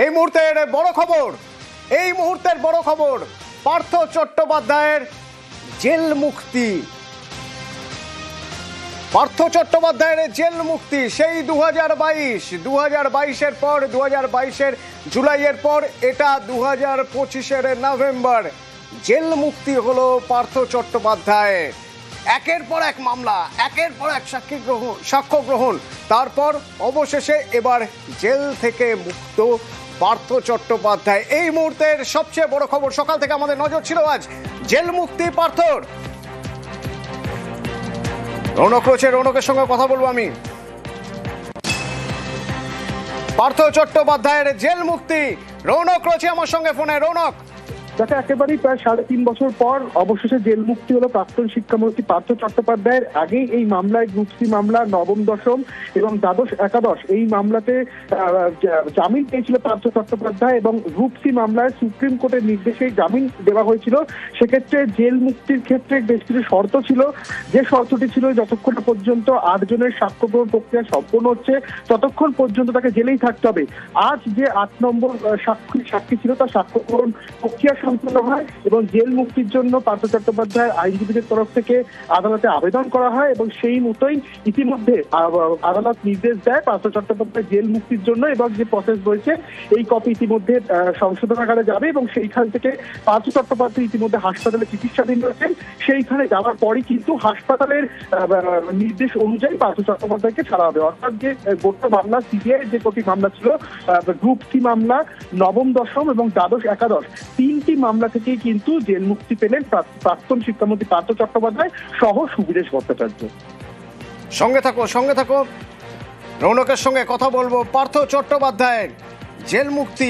এই মুহূর্তের বড় খবর, এই মুহূর্তের বড় খবর, পার্থ চট্টোপাধ্যায়ের জেল মুক্তি। পার্থ চট্টোপাধ্যায়ের জেল মুক্তি সেই 2022-এর পর 2022-এর জুলাইয়ের পর এটা 2025-এর নভেম্বর জেল মুক্তি হলো পার্থ চট্টোপাধ্যায়ের। একের পর এক মামলা, একের পর এক সাক্ষ্য গ্রহণ, তারপর অবশেষে এবার জেল থেকে মুক্ত পার্থ চট্টোপাধ্যায়। এই মুহূর্তের সবচেয়ে বড় খবর, সকাল থেকে আমাদের নজর ছিল আজ জেল মুক্তি পার্থর। রৌনক রয়েছে, রৌনকের সঙ্গে কথা বলবো আমি। পার্থ চট্টোপাধ্যায়ের জেল মুক্তি, রৌনক রয়েছে আমার সঙ্গে ফোনে। রৌনক, যাতে একেবারেই প্রায় 3.5 বছর পর অবশেষে জেল মুক্তি হলো প্রাক্তন শিক্ষামন্ত্রী পার্থ চট্টোপাধ্যায়ের। আগেই এই মামলায় গ্রুপ সি মামলা, নবম দশম এবং দ্বাদশ একাদশ এই মামলাতে জামিন পেয়েছিল পার্থ চট্টোপাধ্যায় এবং গ্রুপ সি মামলায় সুপ্রিম কোর্টের নির্দেশে জামিন দেওয়া হয়েছিল। সেক্ষেত্রে জেল মুক্তির ক্ষেত্রে বেশ কিছু শর্ত ছিল। যে শর্তটি ছিল যতক্ষণ পর্যন্ত 8 জনের সাক্ষ্য গ্রহণ প্রক্রিয়া সম্পন্ন হচ্ছে ততক্ষণ পর্যন্ত তাকে জেলেই থাকতে হবে। আজ যে 8 নম্বর সাক্ষী ছিল তার সাক্ষ্য গ্রহণ প্রক্রিয়া সম্পন্ন হয় এবং জেল মুক্তির জন্য পার্থ চট্টোপাধ্যায়ের আইনজীবীদের তরফ থেকে আদালতে আবেদন করা হয় এবং সেই মতোই ইতিমধ্যে আদালত নির্দেশ দেয় পার্থ চট্টোপাধ্যায় জেল মুক্তির জন্য এবং যে প্রসেস রয়েছে এই কপি ইতিমধ্যে সংশোধনাগারে যাবে এবং সেইখান থেকে পার্থ চট্টোপাধ্যায় ইতিমধ্যে হাসপাতালে চিকিৎসাধীন রয়েছেন। সেইখানে যাওয়ার পরই কিন্তু হাসপাতালের নির্দেশ অনুযায়ী পার্থ চট্টোপাধ্যায়কে ছাড়া হবে। অর্থাৎ যে গোটা মামলা সিবিআই যে কটি মামলা ছিল, গ্রুপ সি মামলা, নবম দশম এবং দ্বাদশ একাদশ, 3টি মামলা থেকেই কিন্তু জেল মুক্তি পেলেন প্রাক্তন শিক্ষামন্ত্রী পার্থ চট্টোপাধ্যায় সহ সুবিরেশ ভট্টাচার্য। সঙ্গে থাকো, রৌনকের সঙ্গে কথা বলবো। পার্থ চট্টোপাধ্যায়ের জেল মুক্তি